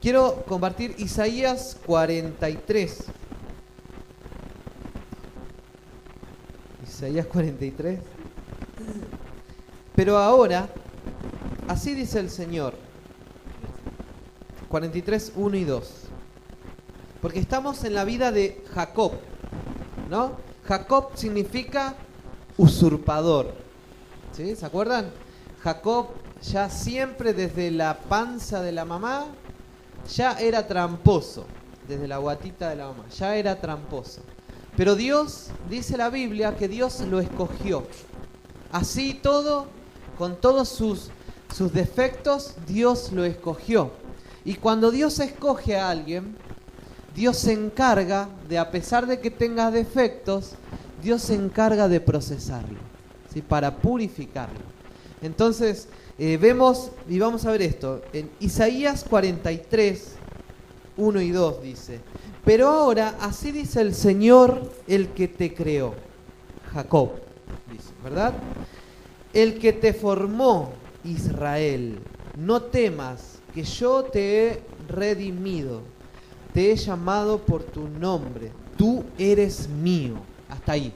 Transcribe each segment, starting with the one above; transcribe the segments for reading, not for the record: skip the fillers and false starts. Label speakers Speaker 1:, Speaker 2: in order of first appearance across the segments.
Speaker 1: quiero compartir Isaías 43. Isaías 43. Pero ahora, así dice el Señor. 43, 1 y 2. Porque estamos en la vida de Jacob, ¿no? Jacob significa usurpador, ¿sí? ¿Se acuerdan? Jacob ya siempre desde la panza de la mamá ya era tramposo. Desde la guatita de la mamá ya era tramposo. Pero Dios, dice la Biblia, que Dios lo escogió. Así todo, con todos sus defectos, Dios lo escogió. Y cuando Dios escoge a alguien, Dios se encarga de, a pesar de que tenga defectos, Dios se encarga de procesarlo, ¿sí? Para purificarlo. Entonces, vemos, y vamos a ver esto, en Isaías 43, 1 y 2 dice: pero ahora, así dice el Señor, el que te creó, Jacob, dice, ¿verdad? El que te formó, Israel, no temas, que yo te he redimido, te he llamado por tu nombre, tú eres mío. Hasta ahí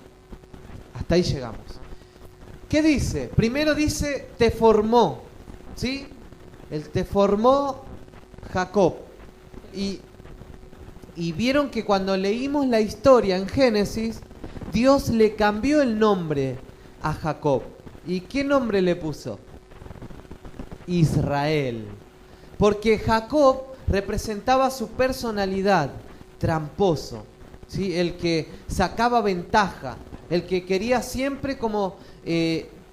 Speaker 1: llegamos. ¿Qué dice? Primero dice, te formó, ¿sí? Él te formó Jacob. Y vieron que cuando leímos la historia en Génesis, Dios le cambió el nombre a Jacob. ¿Y qué nombre le puso? Israel. Porque Jacob representaba su personalidad, tramposo, ¿sí? El que sacaba ventaja, el que quería siempre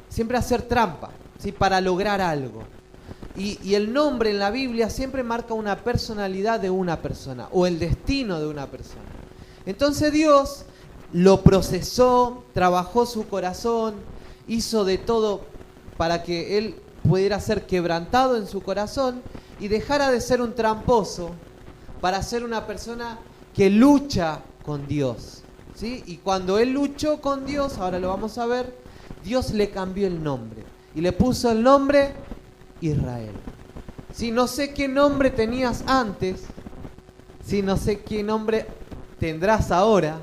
Speaker 1: siempre hacer trampa, ¿sí? Para lograr algo. Y el nombre en la Biblia siempre marca una personalidad de una persona o el destino de una persona. Entonces Dios lo procesó, trabajó su corazón, hizo de todo para que él pudiera ser quebrantado en su corazón y dejara de ser un tramposo para ser una persona que lucha con Dios, ¿sí? Y cuando él luchó con Dios, ahora lo vamos a ver, Dios le cambió el nombre y le puso el nombre Israel. Si no sé qué nombre tenías antes, si no sé qué nombre tendrás ahora,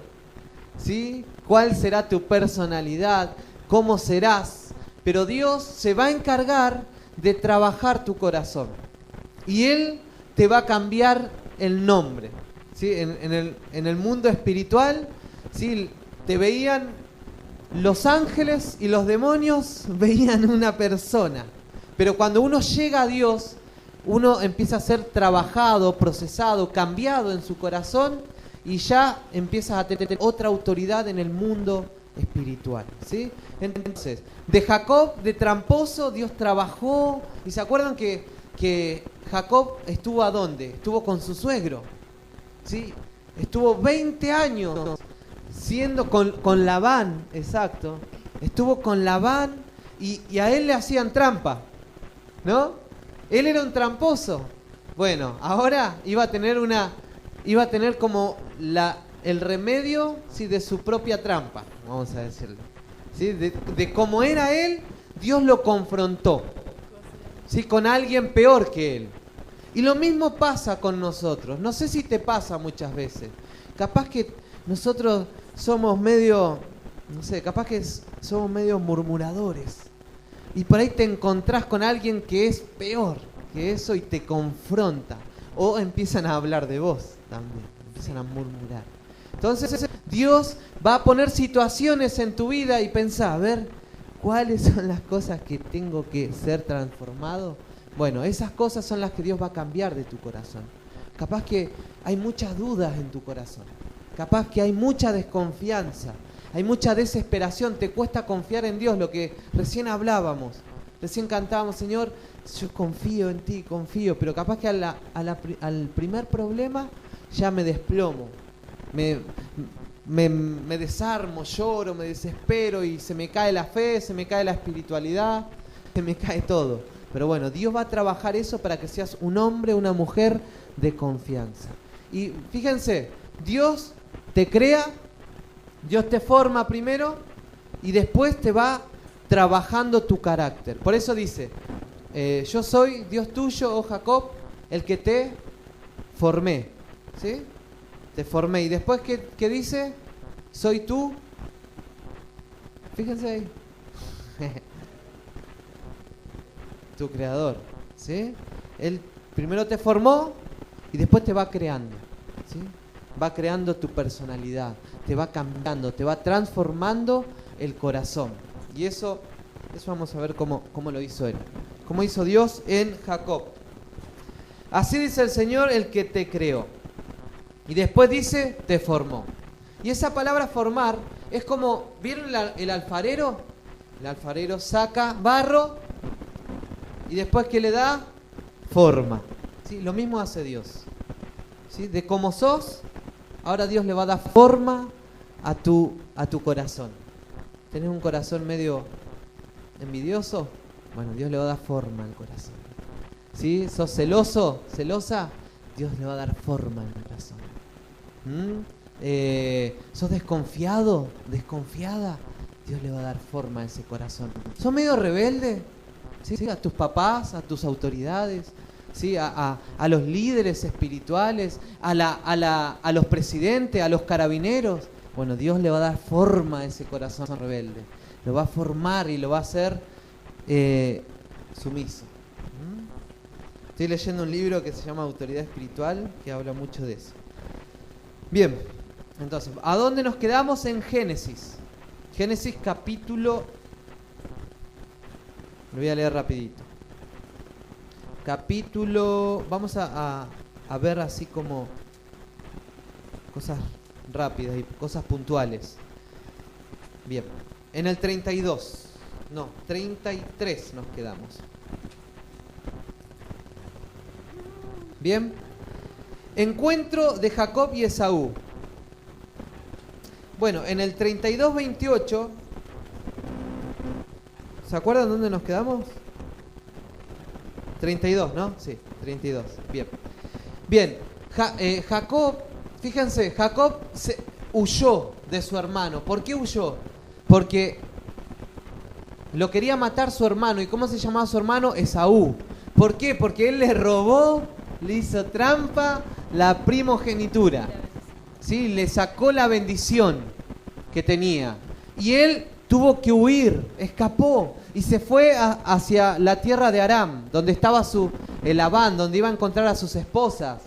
Speaker 1: ¿sí? ¿Cuál será tu personalidad? ¿Cómo serás? Pero Dios se va a encargar de trabajar tu corazón y Él te va a cambiar el nombre, ¿sí? En el mundo espiritual, ¿sí? Te veían los ángeles y los demonios, veían una persona. Pero cuando uno llega a Dios, uno empieza a ser trabajado, procesado, cambiado en su corazón y ya empiezas a tener otra autoridad en el mundo espiritual, ¿sí? Entonces, de Jacob, de tramposo, Dios trabajó. ¿Y se acuerdan que Jacob estuvo a dónde? Estuvo con su suegro, ¿sí? Estuvo 20 años siendo con Labán, exacto. Estuvo con Labán y a él le hacían trampa, ¿no? Él era un tramposo. Bueno, ahora iba a tener como el remedio, ¿sí? De su propia trampa, vamos a decirlo, ¿sí? De cómo era él, Dios lo confrontó, ¿sí? Con alguien peor que él. Y lo mismo pasa con nosotros. No sé si te pasa muchas veces. Capaz que nosotros somos medio, no sé, capaz que somos medio murmuradores. Y por ahí te encontrás con alguien que es peor que eso y te confronta. O empiezan a hablar de vos también, empiezan a murmurar. Entonces Dios va a poner situaciones en tu vida y pensá, a ver, ¿cuáles son las cosas que tengo que ser transformado? Bueno, esas cosas son las que Dios va a cambiar de tu corazón. Capaz que hay muchas dudas en tu corazón. Capaz que hay mucha desconfianza. Hay mucha desesperación. Te cuesta confiar en Dios, lo que recién hablábamos. Recién cantábamos, Señor, yo confío en ti, confío. Pero capaz que al primer problema ya me desplomo. Me desarmo, lloro, me desespero y se me cae la fe, se me cae la espiritualidad, se me cae todo. Pero bueno, Dios va a trabajar eso para que seas un hombre, una mujer de confianza. Y fíjense, Dios te crea, Dios te forma primero y después te va trabajando tu carácter. Por eso dice, yo soy Dios tuyo, oh Jacob, el que te formé, ¿sí? Te formé. Y después, ¿qué dice? Soy tú. Fíjense ahí. Tu creador, ¿sí? Él primero te formó y después te va creando, ¿sí? Va creando tu personalidad, te va cambiando, te va transformando el corazón. Y eso vamos a ver cómo lo hizo él. Cómo hizo Dios en Jacob. Así dice el Señor, el que te creó. Y después dice, te formó. Y esa palabra formar es como, ¿vieron el alfarero? El alfarero saca barro y después ¿qué le da? Forma. ¿Sí? Lo mismo hace Dios. ¿Sí? De cómo sos, ahora Dios le va a dar forma a tu corazón. ¿Tenés un corazón medio envidioso? Bueno, Dios le va a dar forma al corazón. ¿Sí? ¿Sos celoso? ¿Celosa? Dios le va a dar forma al corazón. ¿Sos desconfiado? ¿Desconfiada? Dios le va a dar forma a ese corazón. ¿Sos medio rebelde? ¿Sí? A tus papás, a tus autoridades, ¿sí? A los líderes espirituales, a los presidentes, a los carabineros. Bueno, Dios le va a dar forma a ese corazón rebelde. Lo va a formar y lo va a hacer sumiso. Estoy leyendo un libro que se llama Autoridad Espiritual, que habla mucho de eso. Bien, entonces, ¿a dónde nos quedamos? En Génesis. Génesis capítulo... Lo voy a leer rapidito. Capítulo... Vamos a ver así como cosas rápidas y cosas puntuales. Bien, en el 32. No, 33 nos quedamos. Bien. Encuentro de Jacob y Esaú. Bueno, en el 32:28, ¿se acuerdan dónde nos quedamos? 32, ¿no? Sí, 32. Bien. Bien, Jacob, fíjense, Jacob huyó de su hermano. ¿Por qué huyó? Porque lo quería matar su hermano. ¿Y cómo se llamaba su hermano? Esaú. ¿Por qué? Porque él le robó, le hizo trampa la primogenitura, ¿sí? Le sacó la bendición que tenía. Y él tuvo que huir, escapó y se fue hacia la tierra de Aram, donde estaba el Labán, donde iba a encontrar a sus esposas.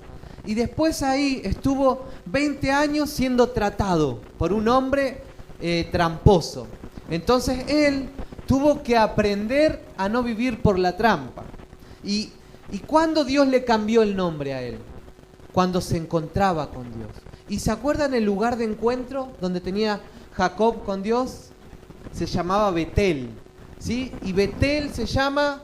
Speaker 1: Y después ahí estuvo 20 años siendo tratado por un hombre tramposo. Entonces él tuvo que aprender a no vivir por la trampa. ¿Y cuándo Dios le cambió el nombre a él? Cuando se encontraba con Dios. ¿Y se acuerdan el lugar de encuentro donde tenía Jacob con Dios? Se llamaba Betel, ¿sí? Y Betel se llama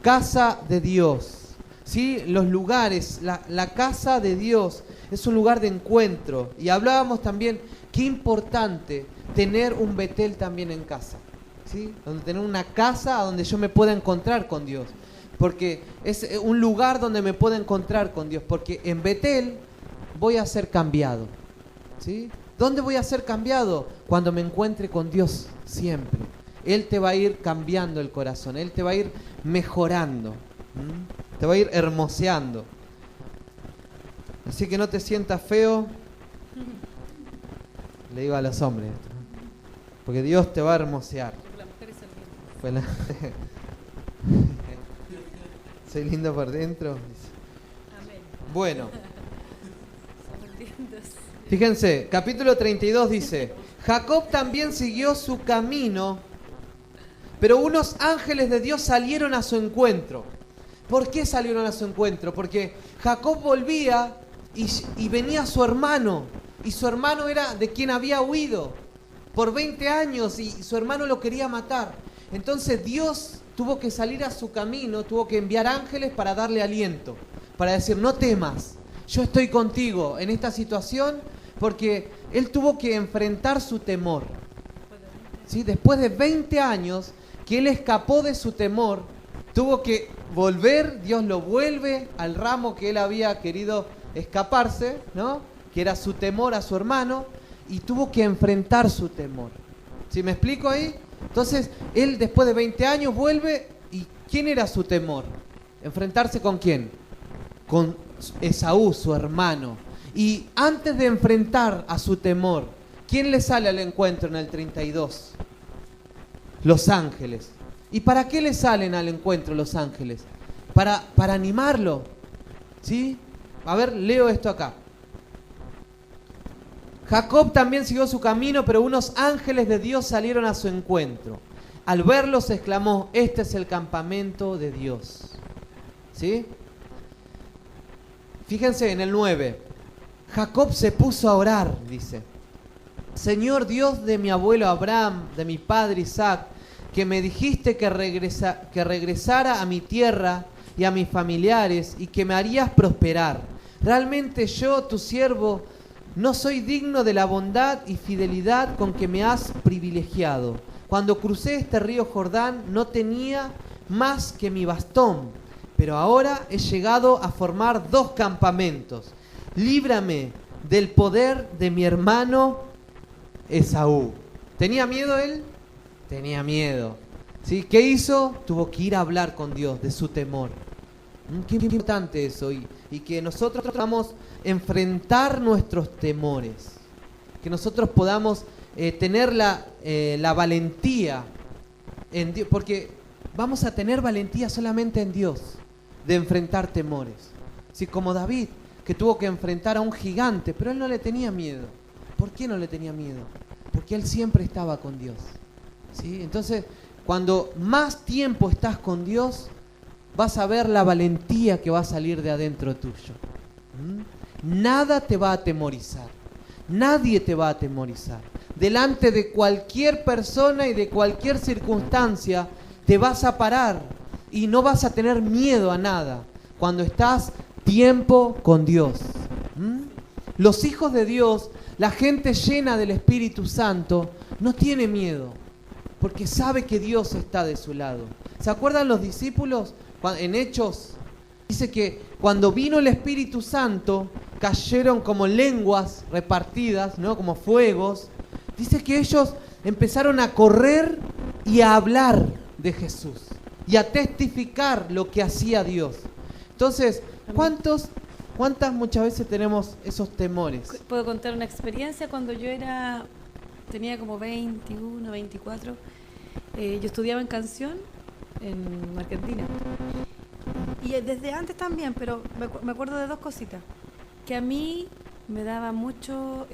Speaker 1: casa de Dios, ¿sí? Los lugares, la casa de Dios es un lugar de encuentro. Y hablábamos también qué importante tener un Betel también en casa, ¿sí? Donde tener una casa donde yo me pueda encontrar con Dios. Porque es un lugar donde me puedo encontrar con Dios. Porque en Betel voy a ser cambiado, ¿sí? ¿Dónde voy a ser cambiado? Cuando me encuentre con Dios siempre. Él te va a ir cambiando el corazón. Él te va a ir mejorando. Te va a ir hermoseando. Así que no te sientas feo. Le digo a los hombres. Porque Dios te va a hermosear. Fue la... Soy lindo por dentro.
Speaker 2: Amén.
Speaker 1: Bueno. Fíjense, capítulo 32 dice: Jacob también siguió su camino, pero unos ángeles de Dios salieron a su encuentro. ¿Por qué salieron a su encuentro? Porque Jacob volvía y venía su hermano, y su hermano era de quien había huido por 20 años y su hermano lo quería matar. Entonces Dios tuvo que salir a su camino, tuvo que enviar ángeles para darle aliento, para decir: no temas, yo estoy contigo en esta situación, porque él tuvo que enfrentar su temor, ¿sí? Después de 20 años que él escapó de su temor, tuvo que volver. Dios lo vuelve al ramo que él había querido escaparse, ¿no? Que era su temor a su hermano, y tuvo que enfrentar su temor. ¿Sí me explico ahí? Entonces, él después de 20 años vuelve, y ¿quién era su temor? ¿Enfrentarse con quién? Con Esaú, su hermano. Y antes de enfrentar a su temor, ¿quién le sale al encuentro en el 32? Los ángeles. ¿Y para qué le salen al encuentro los ángeles? Para animarlo. ¿Sí? A ver, leo esto acá. Jacob también siguió su camino, pero unos ángeles de Dios salieron a su encuentro. Al verlos exclamó: este es el campamento de Dios. ¿Sí? Fíjense en el 9. Jacob se puso a orar, dice: Señor Dios de mi abuelo Abraham, de mi padre Isaac, que me dijiste que regresara a mi tierra y a mis familiares y que me harías prosperar. Realmente yo, tu siervo, no soy digno de la bondad y fidelidad con que me has privilegiado. Cuando crucé este río Jordán no tenía más que mi bastón, pero ahora he llegado a formar 2 campamentos. Líbrame del poder de mi hermano Esaú. ¿Tenía miedo él? Tenía miedo. ¿Sí? ¿Qué hizo? Tuvo que ir a hablar con Dios de su temor. Qué importante eso, y que nosotros podamos enfrentar nuestros temores, que nosotros podamos tener la valentía en Dios, porque vamos a tener valentía solamente en Dios de enfrentar temores. ¿Sí? Como David, que tuvo que enfrentar a un gigante, pero él no le tenía miedo. ¿Por qué no le tenía miedo? Porque él siempre estaba con Dios. ¿Sí? Entonces, cuando más tiempo estás con Dios, vas a ver la valentía que va a salir de adentro tuyo. Nada te va a atemorizar. Nadie te va a atemorizar. Delante de cualquier persona y de cualquier circunstancia, te vas a parar y no vas a tener miedo a nada cuando estás tiempo con Dios. Los hijos de Dios, la gente llena del Espíritu Santo, no tiene miedo, porque sabe que Dios está de su lado. ¿Se acuerdan los discípulos? En Hechos dice que cuando vino el Espíritu Santo cayeron como lenguas repartidas, ¿no? Como fuegos. Dice que ellos empezaron a correr y a hablar de Jesús y a testificar lo que hacía Dios. Entonces, ¿cuántas muchas veces tenemos esos temores?
Speaker 2: Puedo contar una experiencia cuando yo tenía como 21, 24. Yo estudiaba en canción en Argentina. Y desde antes también, pero me acuerdo de 2 cositas. Que a mí me daba mucho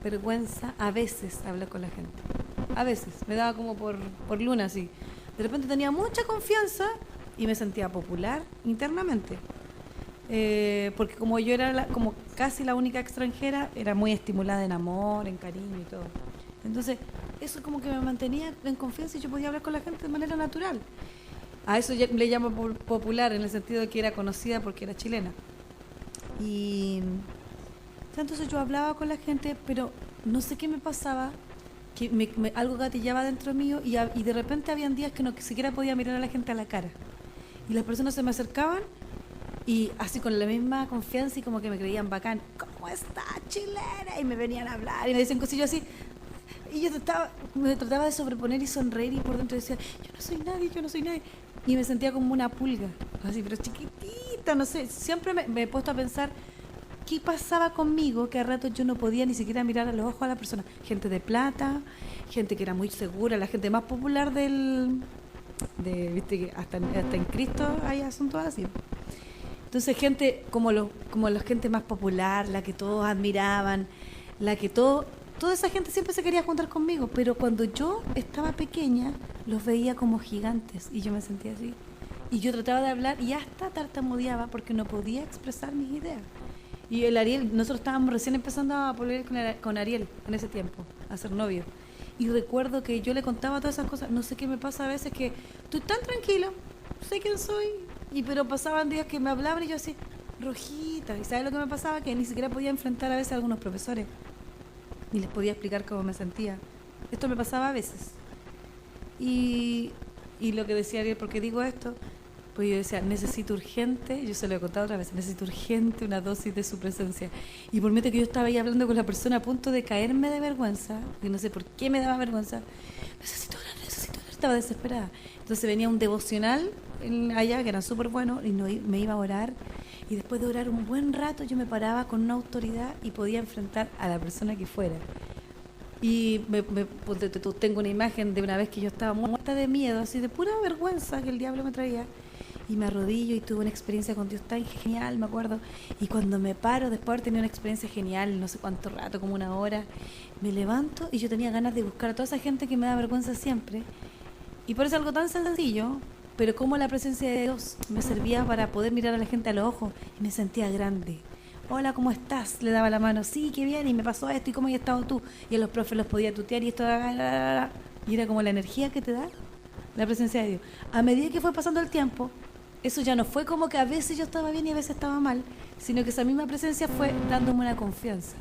Speaker 2: vergüenza a veces hablar con la gente. A veces, me daba como por luna así. De repente tenía mucha confianza y me sentía popular internamente. Porque como yo era como casi la única extranjera, era muy estimulada en amor, en cariño y todo. Entonces, eso como que me mantenía en confianza y yo podía hablar con la gente de manera natural. A eso le llamo popular en el sentido de que era conocida porque era chilena. Y entonces yo hablaba con la gente, pero no sé qué me pasaba, que algo gatillaba dentro mío y de repente habían días que no siquiera podía mirar a la gente a la cara. Y las personas se me acercaban y así con la misma confianza y como que me creían bacán. ¿Cómo está, chilena? Y me venían a hablar y me decían cosillas así. Y yo me trataba de sobreponer y sonreír y por dentro decía, yo no soy nadie. Y me sentía como una pulga, así, pero chiquitita, no sé. Siempre me he puesto a pensar qué pasaba conmigo, que a rato yo no podía ni siquiera mirar a los ojos a la persona. Gente de plata, gente que era muy segura, la gente más popular viste que hasta en Cristo hay asuntos así. Entonces gente como la gente más popular, la que todos admiraban, toda esa gente siempre se quería juntar conmigo, pero cuando yo estaba pequeña los veía como gigantes y yo me sentía así. Y yo trataba de hablar y hasta tartamudeaba porque no podía expresar mis ideas. Y el Ariel, nosotros estábamos recién empezando a volver con Ariel en ese tiempo, a ser novios. Y recuerdo que yo le contaba todas esas cosas, no sé qué me pasa a veces que estoy tan tranquila, sé quién soy, pero pasaban días que me hablaban y yo así, rojita. ¿Y sabes lo que me pasaba? Que ni siquiera podía enfrentar a veces a algunos profesores. Ni les podía explicar cómo me sentía. Esto me pasaba a veces. Y lo que decía Ariel, ¿por qué digo esto? Pues yo decía, necesito urgente, yo se lo he contado otra vez, necesito urgente una dosis de su presencia. Y por mí que yo estaba ahí hablando con la persona a punto de caerme de vergüenza, y no sé por qué me daba vergüenza, necesito hablar, estaba desesperada. Entonces venía un devocional allá, que era súper bueno, y me iba a orar, Y después de orar un buen rato, yo me paraba con una autoridad y podía enfrentar a la persona que fuera. Y tengo una imagen de una vez que yo estaba muerta de miedo, así de pura vergüenza que el diablo me traía. Y me arrodillo y tuve una experiencia con Dios tan genial, me acuerdo. Y cuando me paro, después de haber tenido una experiencia genial, no sé cuánto rato, como una hora, me levanto y yo tenía ganas de buscar a toda esa gente que me da vergüenza siempre. Y por eso algo tan sencillo, pero como la presencia de Dios me servía para poder mirar a la gente a los ojos y me sentía grande. Hola, ¿cómo estás? Le daba la mano, sí, qué bien, y me pasó esto, ¿y cómo has estado tú? Y a los profes los podía tutear y esto, y era como la energía que te da la presencia de Dios. A medida que fue pasando el tiempo, eso ya no fue como que a veces yo estaba bien y a veces estaba mal, sino que esa misma presencia fue dándome una confianza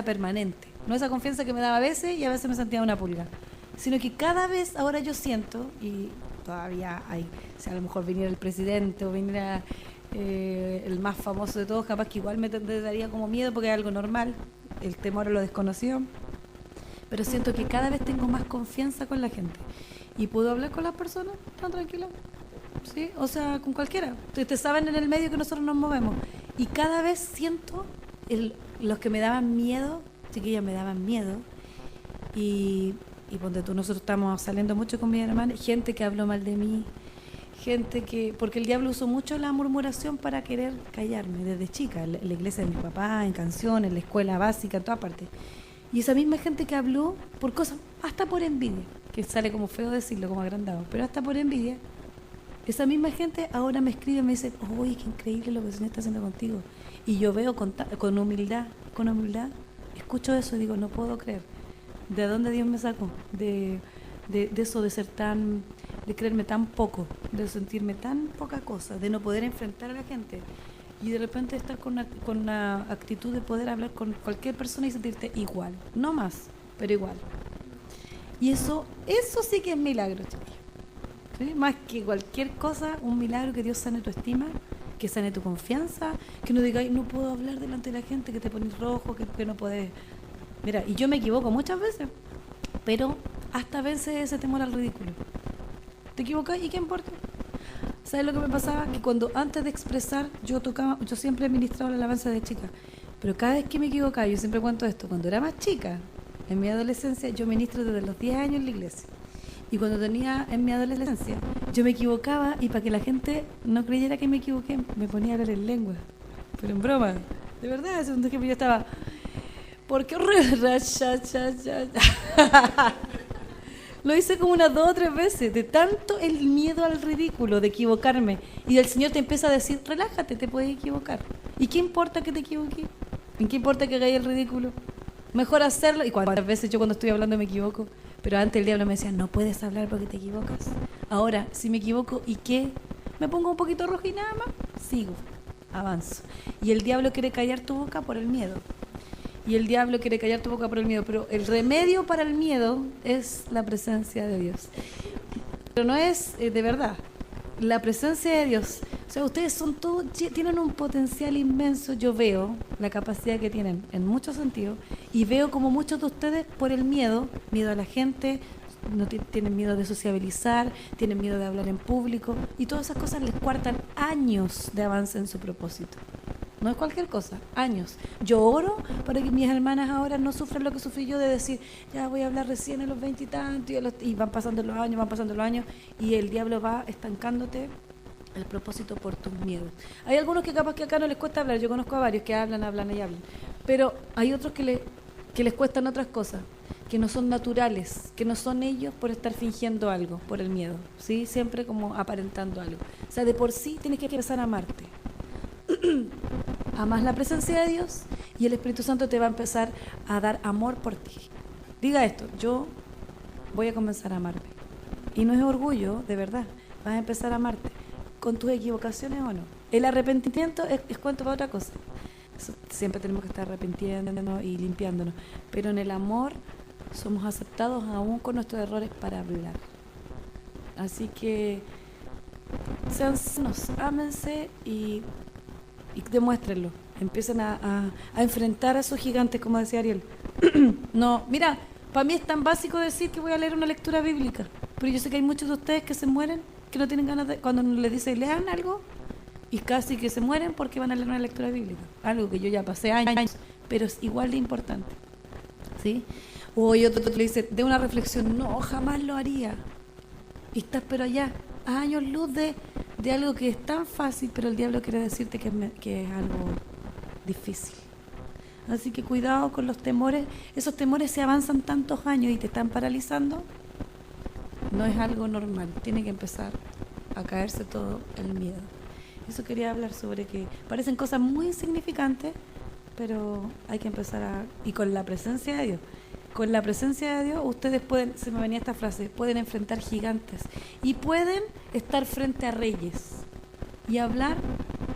Speaker 2: permanente. No esa confianza que me daba a veces y a veces me sentía una pulga, sino que cada vez ahora yo siento, y todavía hay, si a lo mejor viniera el presidente o viniera el más famoso de todos, capaz que igual me daría como miedo porque es algo normal, el temor a lo desconocido, pero siento que cada vez tengo más confianza con la gente y puedo hablar con las personas tan tranquila, ¿sí? O sea, con cualquiera. Ustedes saben en el medio que nosotros nos movemos y cada vez siento los que me daban miedo, chiquillas, me daban miedo y ponte tú, nosotros estamos saliendo mucho con mi hermana, gente que habló mal de mí, gente que, porque el diablo usó mucho la murmuración para querer callarme desde chica, en la iglesia de mi papá, en canciones, en la escuela básica, en todas partes. Y esa misma gente que habló por cosas, hasta por envidia, que sale como feo decirlo, como agrandado, pero hasta por envidia, esa misma gente ahora me escribe y me dice, oye, qué increíble lo que el Señor está haciendo contigo. Y yo veo con humildad, escucho eso y digo, no puedo creer. ¿De dónde Dios me sacó? De eso, de ser tan, de creerme tan poco, de sentirme tan poca cosa, de no poder enfrentar a la gente y de repente estar con una actitud de poder hablar con cualquier persona y sentirte igual, no más, pero igual. Y eso sí que es milagro, chiquillos. ¿Sí? Más que cualquier cosa, un milagro que Dios sane tu estima, que sane tu confianza, que no digáis, no puedo hablar delante de la gente, que te pones rojo, que no podés. Mira, y yo me equivoco muchas veces, pero hasta vence ese temor al ridículo. ¿Te equivocas? ¿Y qué importa? ¿Sabes lo que me pasaba? Que cuando antes de expresar, yo siempre he ministrado la alabanza de chica, pero cada vez que me equivocaba, yo siempre cuento esto, cuando era más chica, en mi adolescencia, yo ministro desde los 10 años en la iglesia. Y cuando tenía en mi adolescencia, yo me equivocaba y para que la gente no creyera que me equivoqué, me ponía a hablar en lengua. Pero en broma, de verdad, es un ejemplo, yo estaba... Porque lo hice como unas 2 o 3 veces, de tanto el miedo al ridículo, de equivocarme. Y el Señor te empieza a decir, relájate, te puedes equivocar. ¿Y qué importa que te equivoques? ¿En qué importa que hagáis el ridículo? Mejor hacerlo. Y cuántas veces yo cuando estoy hablando me equivoco. Pero antes el diablo me decía, no puedes hablar porque te equivocas. Ahora, si me equivoco, ¿y qué? Me pongo un poquito rojo y nada más, sigo, avanzo. Y el diablo quiere callar tu boca por el miedo. Y el diablo quiere callar tu boca por el miedo, pero el remedio para el miedo es la presencia de Dios. Pero no es de verdad, la presencia de Dios. O sea, ustedes son todos, tienen un potencial inmenso. Yo veo la capacidad que tienen en muchos sentidos y veo como muchos de ustedes por el miedo a la gente, no tienen miedo de sociabilizar, tienen miedo de hablar en público y todas esas cosas les cuartan años de avance en su propósito. No es cualquier cosa, años. Yo oro para que mis hermanas ahora no sufran lo que sufrí yo de decir, ya voy a hablar recién a los 20 y tantos, y van pasando los años, y el diablo va estancándote el propósito por tus miedos. Hay algunos que capaz que acá no les cuesta hablar, yo conozco a varios que hablan, pero hay otros que les cuestan otras cosas, que no son naturales, que no son ellos por estar fingiendo algo, por el miedo, ¿sí? Siempre como aparentando algo. O sea, de por sí tienes que empezar a amarte. Amas la presencia de Dios y el Espíritu Santo te va a empezar a dar amor por ti. Diga esto, yo voy a comenzar a amarme. Y no es orgullo, de verdad, vas a empezar a amarte, con tus equivocaciones o no. El arrepentimiento es cuento para otra cosa. Siempre tenemos que estar arrepintiéndonos y limpiándonos, pero en el amor somos aceptados aún con nuestros errores para hablar. Así que sean sanos, ámense y demuéstrenlo. Empiecen a enfrentar a esos gigantes, como decía Ariel. No, mira, para mí es tan básico decir que voy a leer una lectura bíblica, pero yo sé que hay muchos de ustedes que se mueren, que no tienen ganas de, cuando les dicen lean algo, y casi que se mueren porque van a leer una lectura bíblica, algo que yo ya pasé años, pero es igual de importante, ¿sí? O hay otro que le dice, de una reflexión, no, jamás lo haría, y estás pero allá, a años luz de algo que es tan fácil, pero el diablo quiere decirte que es algo difícil. Así que cuidado con los temores. Esos temores se avanzan tantos años y te están paralizando. No es algo normal. Tiene que empezar a caerse todo el miedo. Eso quería hablar sobre que parecen cosas muy insignificantes, pero hay que empezar a... Y con la presencia de Dios. Con la presencia de Dios ustedes pueden, se me venía esta frase, pueden enfrentar gigantes y pueden estar frente a reyes y hablar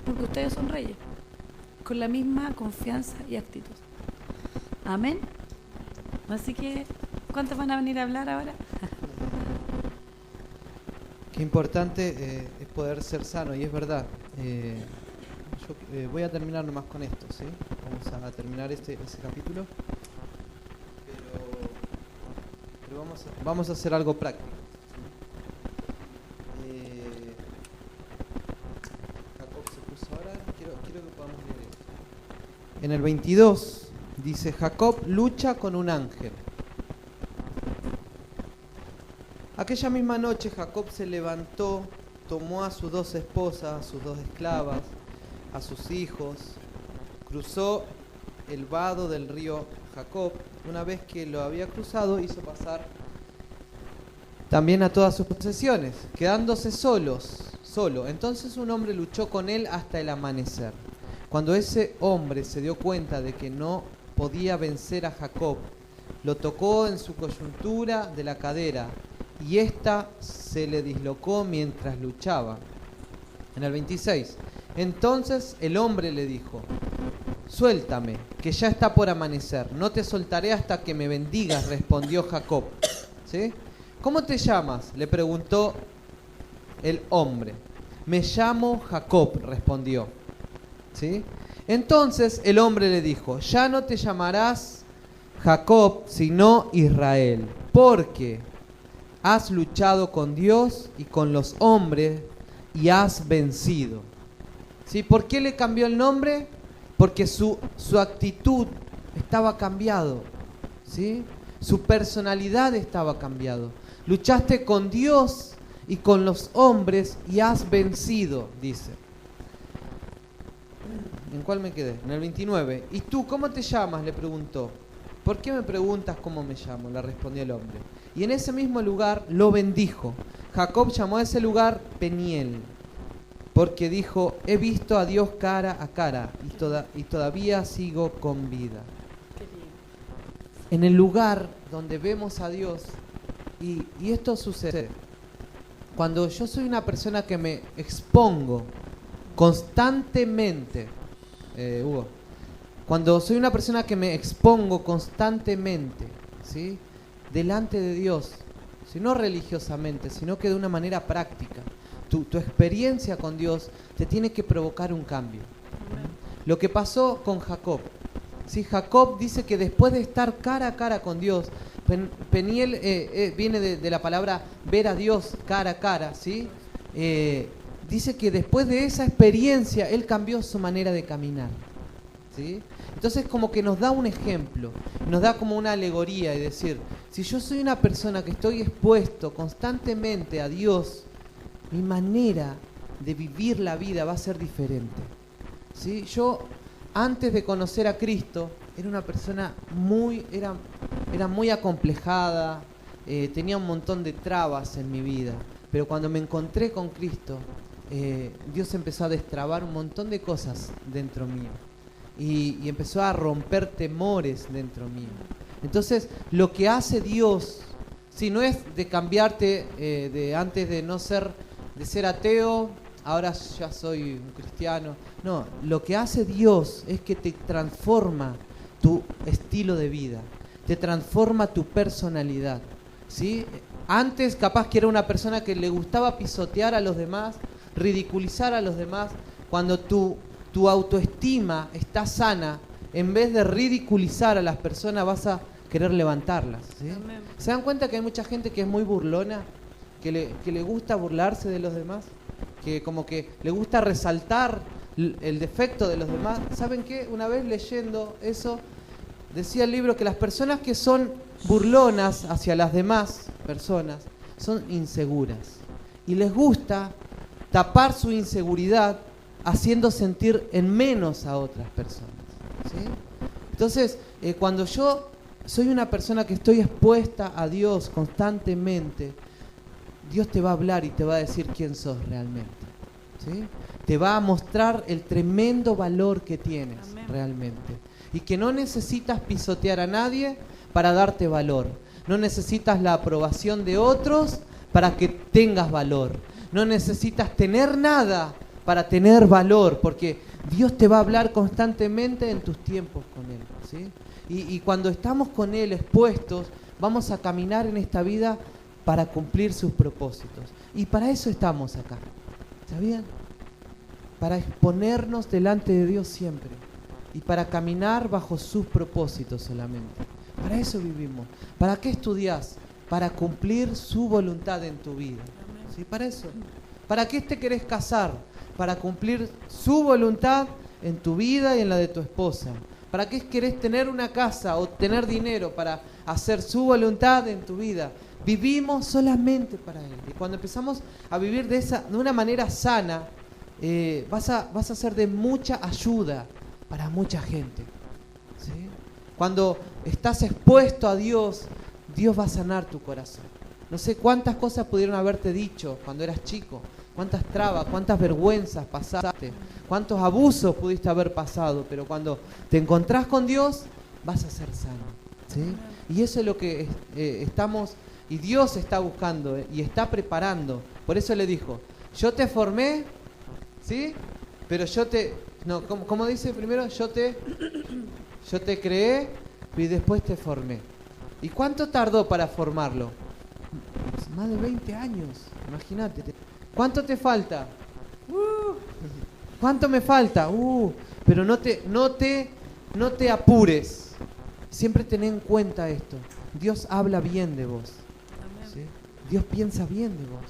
Speaker 2: porque ustedes son reyes, con la misma confianza y actitud. Amén. Así que, ¿cuántos van a venir a hablar ahora?
Speaker 1: Qué importante es poder ser sano, y es verdad. Yo voy a terminar nomás con esto, ¿sí? Vamos a terminar ese capítulo. Pero vamos a hacer algo práctico. Jacob se puso ahora, quiero que podamos leer esto. En el 22 dice, Jacob lucha con un ángel. Aquella misma noche Jacob se levantó, tomó a sus 2 esposas, a sus 2 esclavas, a sus hijos, cruzó el vado del río Jacob. Una vez que lo había cruzado, hizo pasar también a todas sus posesiones, quedándose solo. Entonces un hombre luchó con él hasta el amanecer. Cuando ese hombre se dio cuenta de que no podía vencer a Jacob, lo tocó en su coyuntura de la cadera y ésta se le dislocó mientras luchaba. En el 26, entonces el hombre le dijo, suéltame, que ya está por amanecer. No te soltaré hasta que me bendigas, respondió Jacob. ¿Sí? ¿Cómo te llamas?, le preguntó el hombre. Me llamo Jacob, respondió. ¿Sí? Entonces el hombre le dijo, ya no te llamarás Jacob, sino Israel, porque has luchado con Dios y con los hombres y has vencido. ¿Sí? ¿Por qué le cambió el nombre? Porque su actitud estaba cambiado, ¿sí? Su personalidad estaba cambiado. Luchaste con Dios y con los hombres y has vencido, dice. ¿En cuál me quedé? En el 29. ¿Y tú cómo te llamas?, le preguntó. ¿Por qué me preguntas cómo me llamo?, le respondió el hombre. Y en ese mismo lugar lo bendijo. Jacob llamó a ese lugar Peniel, porque dijo, he visto a Dios cara a cara y todavía sigo con vida. En el lugar donde vemos a Dios, y esto sucede, cuando yo soy una persona que me expongo constantemente, Hugo, cuando soy una persona que me expongo constantemente, ¿sí?, delante de Dios, si no religiosamente, sino que de una manera práctica, tu experiencia con Dios te tiene que provocar un cambio. Lo que pasó con Jacob, ¿sí? Jacob dice que después de estar cara a cara con Dios, Peniel viene de la palabra ver a Dios cara a cara, ¿sí? Dice que después de esa experiencia él cambió su manera de caminar, ¿sí? Entonces como que nos da un ejemplo, nos da como una alegoría y decir, si yo soy una persona que estoy expuesto constantemente a Dios, mi manera de vivir la vida va a ser diferente, ¿sí? Yo, antes de conocer a Cristo, era una persona era muy acomplejada, tenía un montón de trabas en mi vida. Pero cuando me encontré con Cristo, Dios empezó a destrabar un montón de cosas dentro mío. Y empezó a romper temores dentro mío. Entonces, lo que hace Dios, si no es de cambiarte de antes de ser ateo, ahora ya soy un cristiano. No, lo que hace Dios es que te transforma tu estilo de vida, te transforma tu personalidad, ¿sí? Antes capaz que era una persona que le gustaba pisotear a los demás, ridiculizar a los demás. Cuando tu autoestima está sana, en vez de ridiculizar a las personas vas a querer levantarlas, ¿sí? ¿Se dan cuenta que hay mucha gente que es muy burlona, que le gusta burlarse de los demás? que como que le gusta resaltar el defecto de los demás. ¿Saben qué? Una vez leyendo eso, decía el libro que las personas que son burlonas hacia las demás personas son inseguras. Y les gusta tapar su inseguridad haciendo sentir en menos a otras personas, ¿sí? Entonces, cuando yo soy una persona que estoy expuesta a Dios constantemente, Dios te va a hablar y te va a decir quién sos realmente, ¿sí? Te va a mostrar el tremendo valor que tienes. Amén. Realmente. Y que no necesitas pisotear a nadie para darte valor. No necesitas la aprobación de otros para que tengas valor. No necesitas tener nada para tener valor, porque Dios te va a hablar constantemente en tus tiempos con Él, ¿sí? Y cuando estamos con Él expuestos, vamos a caminar en esta vida para cumplir sus propósitos. Y para eso estamos acá, ¿sabían? Para exponernos delante de Dios siempre y para caminar bajo sus propósitos solamente. Para eso vivimos. ¿Para qué estudiás? Para cumplir su voluntad en tu vida, ¿sí? Para eso. ¿Para qué te querés casar? Para cumplir su voluntad en tu vida y en la de tu esposa. ¿Para qué querés tener una casa o tener dinero? Para hacer su voluntad en tu vida. Vivimos solamente para Él. Y cuando empezamos a vivir de una manera sana, vas a ser de mucha ayuda para mucha gente, ¿sí? Cuando estás expuesto a Dios, Dios va a sanar tu corazón. No sé cuántas cosas pudieron haberte dicho cuando eras chico, cuántas trabas, cuántas vergüenzas pasaste, cuántos abusos pudiste haber pasado, pero cuando te encontrás con Dios, vas a ser sano, ¿sí? Y eso es lo que estamos, y Dios está buscando y está preparando. Por eso le dijo, yo te formé, ¿sí? Pero no, ¿cómo dice primero? Yo te creé y después te formé. ¿Y cuánto tardó para formarlo? Más de 20 años, imagínate. ¿Cuánto te falta? ¿Cuánto me falta? Pero no te apures. Siempre ten en cuenta esto. Dios habla bien de vos, ¿sí? Dios piensa bien de vos,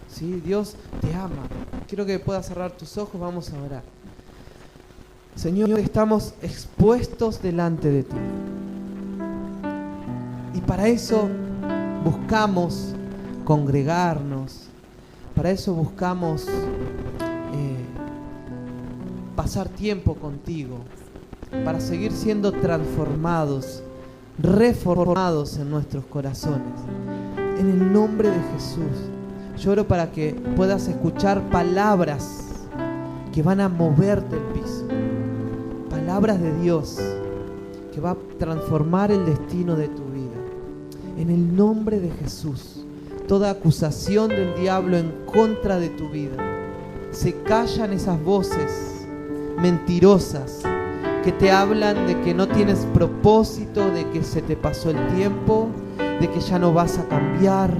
Speaker 1: ¿sí? Dios te ama. Quiero que puedas cerrar tus ojos, vamos a orar. Señor, estamos expuestos delante de ti. Y para eso buscamos congregarnos, para eso buscamos pasar tiempo contigo, para seguir siendo transformados, reformados en nuestros corazones. En el nombre de Jesús, yo oro para que puedas escuchar palabras que van a moverte el piso, palabras de Dios que va a transformar el destino de tu vida. En el nombre de Jesús, toda acusación del diablo en contra de tu vida, se callan esas voces mentirosas que te hablan de que no tienes propósito, de que se te pasó el tiempo, de que ya no vas a cambiar,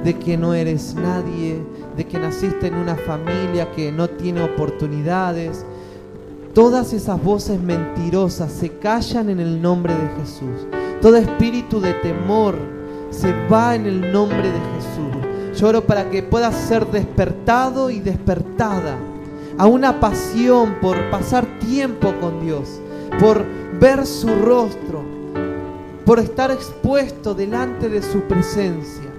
Speaker 1: de que no eres nadie, de que naciste en una familia que no tiene oportunidades. Todas esas voces mentirosas se callan en el nombre de Jesús. Todo espíritu de temor se va en el nombre de Jesús. Yo oro para que puedas ser despertado y despertada a una pasión por pasar tiempo con Dios, por ver su rostro, por estar expuesto delante de su presencia,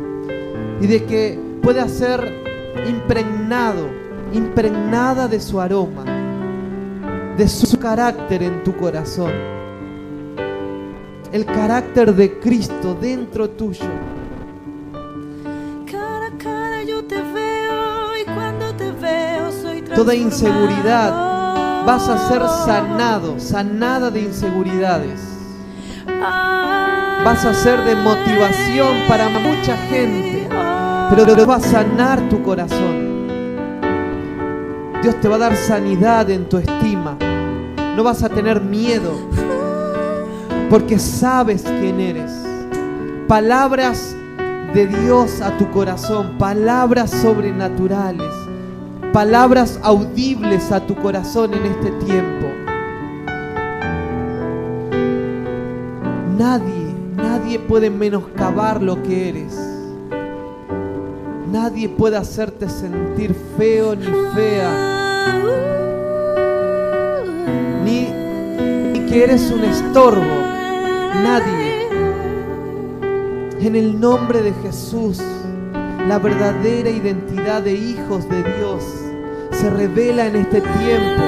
Speaker 1: y de que pueda ser impregnada de su aroma, de su carácter en tu corazón, el carácter de Cristo dentro tuyo.
Speaker 2: Cara a cara yo te veo y cuando te veo soy transformado.
Speaker 1: Toda inseguridad vas a ser sanada de inseguridades. Vas a ser de motivación para mucha gente, pero va a sanar tu corazón. Dios te va a dar sanidad en tu estima. No vas a tener miedo, porque sabes quién eres. Palabras de Dios a tu corazón, palabras sobrenaturales, palabras audibles a tu corazón en este tiempo. Nadie puede menoscabar lo que eres. Nadie puede hacerte sentir feo ni fea, ni que eres un estorbo. Nadie. En el nombre de Jesús, la verdadera identidad de hijos de Dios se revela en este tiempo.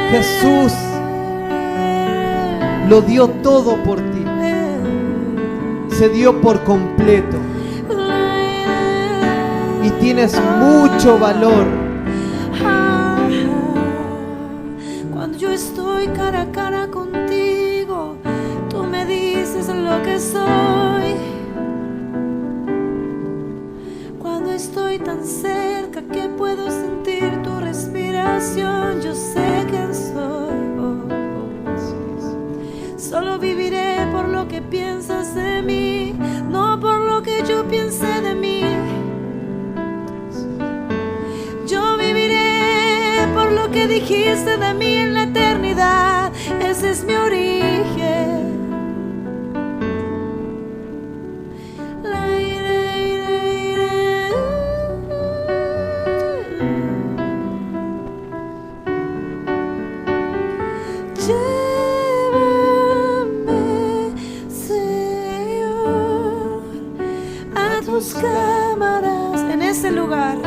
Speaker 1: Jesús lo dio todo por ti. Se dio por completo. Y tienes mucho valor.
Speaker 2: Cuando yo estoy cara a cara contigo, tú me dices lo que soy. Cuando estoy tan cerca que puedo sentir tu respiración, yo sé quién soy. Solo viviré por lo que piensas de mí, no por lo que yo piense de mí. Yo viviré por lo que dijiste de mí en la eternidad. Ese es mi origen. Cámaras en ese lugar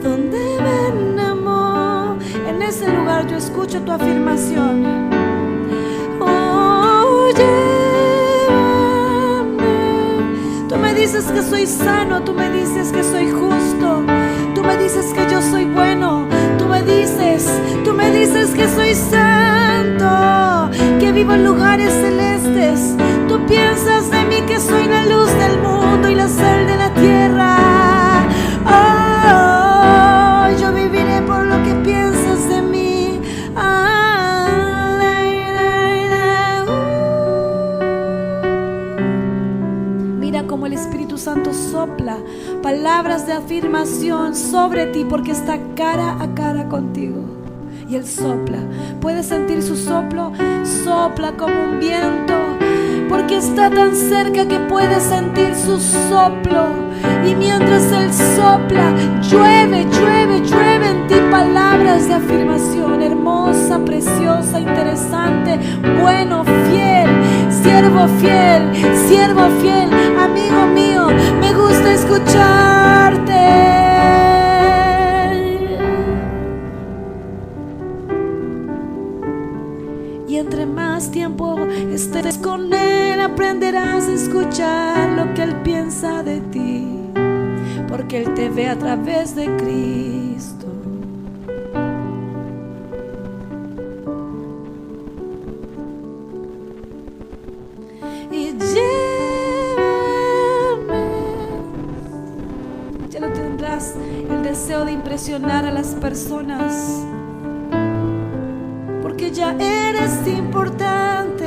Speaker 2: donde ven amor. En ese lugar yo escucho tu afirmación. Oh, llévame. Tú me dices que soy sano, tú me dices que soy justo, tú me dices que yo soy bueno, tú me dices que soy santo, que vivo en lugares celestes. Tú piensas de mí que soy la luz del mundo y la sal de la tierra. Oh, yo viviré por lo que piensas de mí. Mira cómo el Espíritu Santo sopla palabras de afirmación sobre ti, porque está cara a cara contigo. Y Él sopla. ¿Puedes sentir su soplo? Sopla como un viento, porque está tan cerca que puedes sentir su soplo. Y mientras Él sopla, llueve, llueve, llueve en ti palabras de afirmación. Hermosa, preciosa, interesante, bueno, fiel, siervo fiel, siervo fiel. Amigo mío, me gusta escucharte. Y entre más tiempo estés con Él, aprenderás a escuchar lo que Él piensa de ti, porque Él te ve a través de Cristo. Y llévame. Ya no tendrás el deseo de impresionar a las personas, porque ya eres importante.